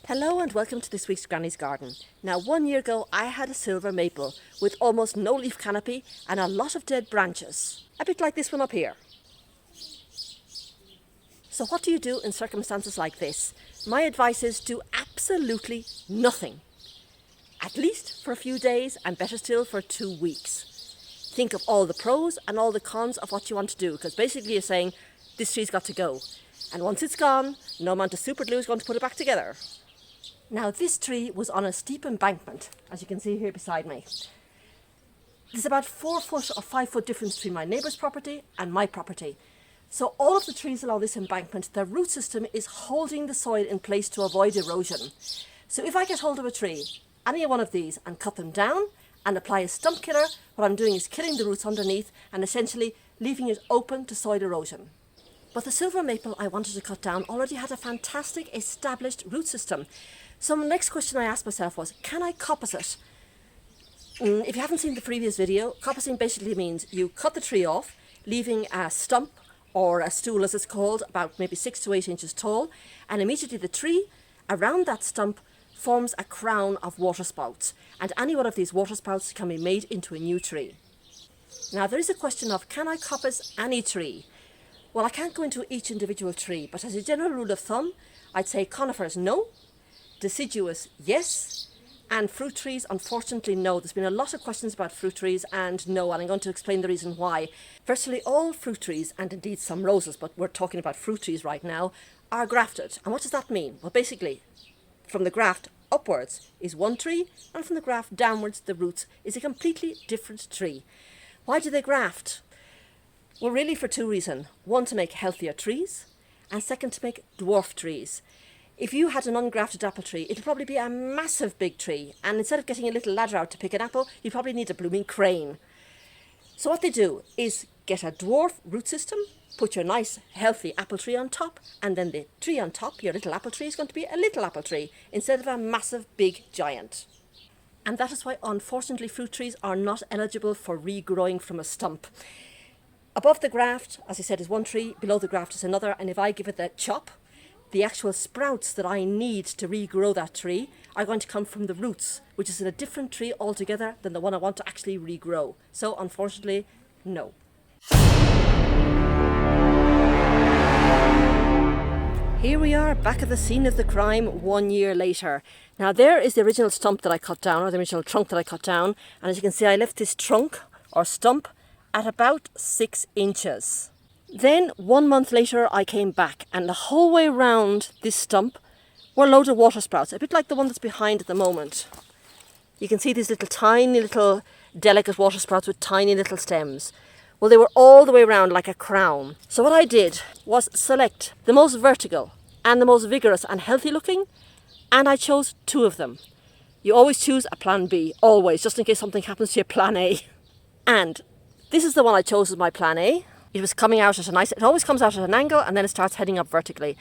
Hello and welcome to this week's Granny's Garden. Now 1 year ago I had a silver maple with almost no leaf canopy and a lot of dead branches. A bit like this one up here. So what do you do in circumstances like this? My advice is do absolutely nothing. At least for a few days and better still for 2 weeks. Think of all the pros and all the cons of what you want to do, because basically you're saying this tree's got to go. And once it's gone, no amount of super glue is going to put it back together. Now this tree was on a steep embankment, as you can see here beside me. There's about 4 foot or 5 foot difference between my neighbour's property and my property. So all of the trees along this embankment, their root system is holding the soil in place to avoid erosion. So if I get hold of a tree, any one of these, and cut them down and apply a stump killer, what I'm doing is killing the roots underneath and essentially leaving it open to soil erosion. But the silver maple I wanted to cut down already had a fantastic established root system. So the next question I asked myself was, can I coppice it? If you haven't seen the previous video, coppicing basically means you cut the tree off, leaving a stump or a stool as it's called, about maybe 6 to 8 inches tall, and immediately the tree around that stump forms a crown of water spouts, and any one of these water spouts can be made into a new tree. Now there is a question of, can I coppice any tree? Well, I can't go into each individual tree, but as a general rule of thumb, I'd say conifers no, deciduous yes, and fruit trees unfortunately no. There's been a lot of questions about fruit trees and no, and I'm going to explain the reason why. Virtually all fruit trees, and indeed some roses, but we're talking about fruit trees right now, are grafted. And what does that mean? Well, basically, from the graft upwards is one tree, and from the graft downwards, the roots, is a completely different tree. Why do they graft? Well, really for 2 reasons. One, to make healthier trees, and second, to make dwarf trees. If you had an ungrafted apple tree, it'd probably be a massive big tree, and instead of getting a little ladder out to pick an apple, you'd probably need a blooming crane. So what they do is get a dwarf root system, put your nice healthy apple tree on top, and then the tree on top, your little apple tree, is going to be a little apple tree instead of a massive big giant. And that is why unfortunately fruit trees are not eligible for regrowing from a stump. Above the graft, as I said, is one tree, below the graft is another, and if I give it the chop, the actual sprouts that I need to regrow that tree are going to come from the roots, which is in a different tree altogether than the one I want to actually regrow. So unfortunately, no. Here we are back at the scene of the crime 1 year later. Now there is the original stump that I cut down, or the original trunk that I cut down, and as you can see I left this trunk or stump at about 6 inches. Then 1 month later I came back, and the whole way round this stump were loads of water sprouts, a bit like the one that's behind at the moment. You can see these little tiny little delicate water sprouts with tiny little stems. Well, they were all the way around like a crown. So what I did was select the most vertical and the most vigorous and healthy looking, and I chose 2 of them. You always choose a plan B, always, just in case something happens to your plan A. And this is the one I chose as my plan A. It was coming out at it always comes out at an angle and then it starts heading up vertically.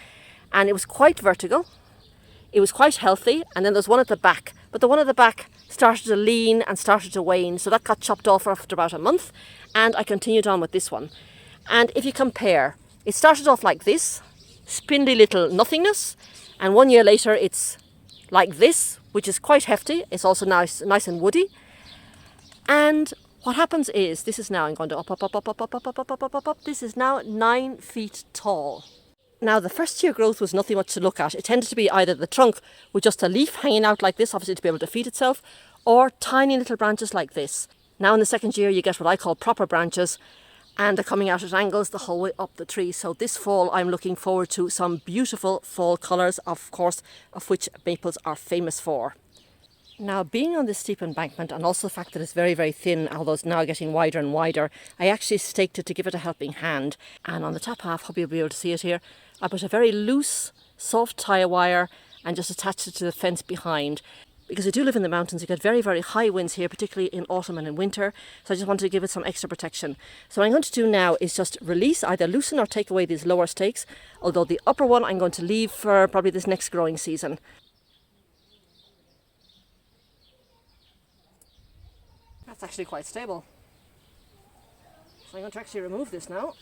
And it was quite vertical, it was quite healthy, and then there's one at the back. But the one at the back started to lean and started to wane, so that got chopped off after about a month, and I continued on with this one. And if you compare, it started off like this, spindly little nothingness, and 1 year later it's like this, which is quite hefty. It's also nice and woody. And what happens is, this is now, I'm going to up. This is now 9 feet tall. Now the first year growth was nothing much to look at. It tended to be either the trunk with just a leaf hanging out like this, obviously to be able to feed itself, or tiny little branches like this. Now in the second year you get what I call proper branches, and they're coming out at angles the whole way up the tree. So this fall I'm looking forward to some beautiful fall colours, of course, of which maples are famous for. Now, being on this steep embankment, and also the fact that it's very, very thin, although it's now getting wider and wider, I actually staked it to give it a helping hand. And on the top half, hope you'll be able to see it here, I put a very loose, soft tie wire and just attached it to the fence behind. Because I do live in the mountains, you get very, very high winds here, particularly in autumn and in winter. So I just wanted to give it some extra protection. So what I'm going to do now is just release, either loosen or take away these lower stakes. Although the upper one I'm going to leave for probably this next growing season. That's actually quite stable. So I'm going to actually remove this now.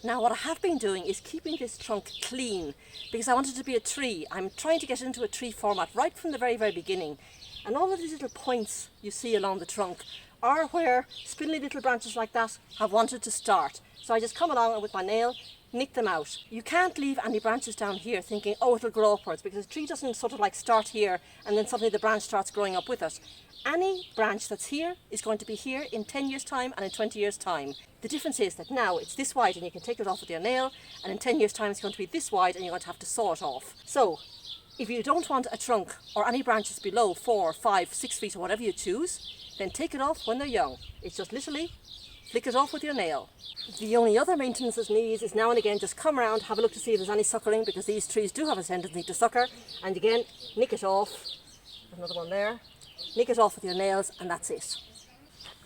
Now what I have been doing is keeping this trunk clean because I want it to be a tree. I'm trying to get it into a tree format right from the very, very beginning. And all of these little points you see along the trunk are where spindly little branches like that have wanted to start. So I just come along and with my nail, nick them out. You can't leave any branches down here thinking, oh, it'll grow upwards, because the tree doesn't sort of like start here and then suddenly the branch starts growing up with it. Any branch that's here is going to be here in 10 years time and in 20 years time. The difference is that now it's this wide and you can take it off with your nail, and in 10 years time it's going to be this wide and you're going to have to saw it off. So if you don't want a trunk or any branches below 4, 5, 6 feet or whatever you choose, then take it off when they're young. It's just literally flick it off with your nail. The only other maintenance it needs is now and again just come around, have a look to see if there's any suckering, because these trees do have a tendency to sucker, and again nick it off. There's another one there. Nick it off with your nails and that's it.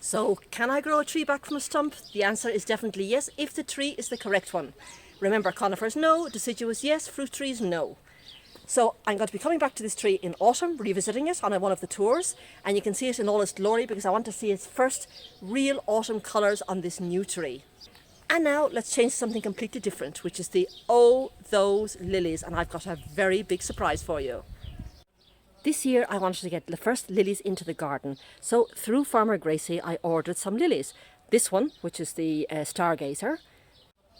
So can I grow a tree back from a stump? The answer is definitely yes, if the tree is the correct one. Remember, conifers no, deciduous yes, fruit trees no. So I'm going to be coming back to this tree in autumn, revisiting it on one of the tours, and you can see it in all its glory because I want to see its first real autumn colours on this new tree. And now let's change to something completely different, which is the Oh Those Lilies, and I've got a very big surprise for you. This year I wanted to get the first lilies into the garden, so through Farmer Gracie I ordered some lilies. This one, which is the Stargazer,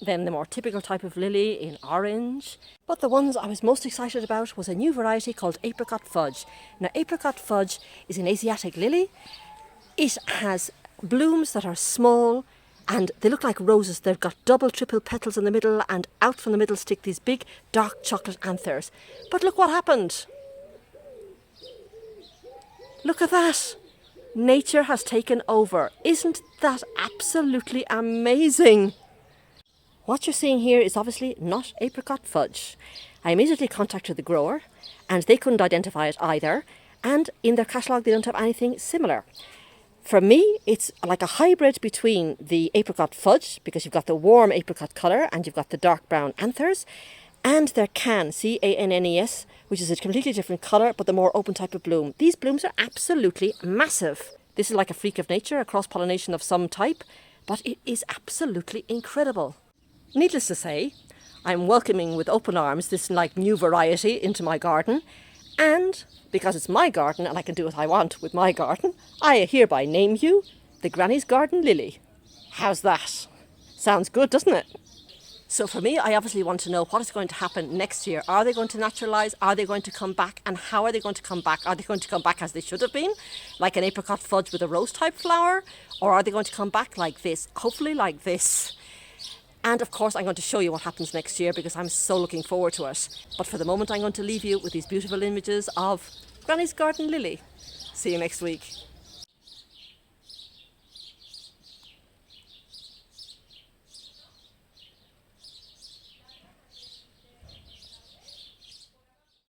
then the more typical type of lily in orange. But the ones I was most excited about was a new variety called apricot fudge. Now apricot fudge is an Asiatic lily. It has blooms that are small and they look like roses. They've got double, triple petals in the middle, and out from the middle stick these big dark chocolate anthers. But look what happened. Look at that. Nature has taken over. Isn't that absolutely amazing? What you're seeing here is obviously not apricot fudge. I immediately contacted the grower and they couldn't identify it either, and in their catalogue they don't have anything similar. For me, it's like a hybrid between the apricot fudge, because you've got the warm apricot colour and you've got the dark brown anthers, and their Cannes, which is a completely different colour but the more open type of bloom. These blooms are absolutely massive. This is like a freak of nature, a cross-pollination of some type, but it is absolutely incredible. Needless to say, I'm welcoming with open arms this like new variety into my garden, and because it's my garden and I can do what I want with my garden, I hereby name you the Granny's Garden Lily. How's that? Sounds good, doesn't it? So for me, I obviously want to know what is going to happen next year. Are they going to naturalise? Are they going to come back? And how are they going to come back? Are they going to come back as they should have been, like an apricot fudge with a rose type flower? Or are they going to come back like this? Hopefully like this. And of course I'm going to show you what happens next year because I'm so looking forward to it. But for the moment I'm going to leave you with these beautiful images of Granny's Garden Lily. See you next week.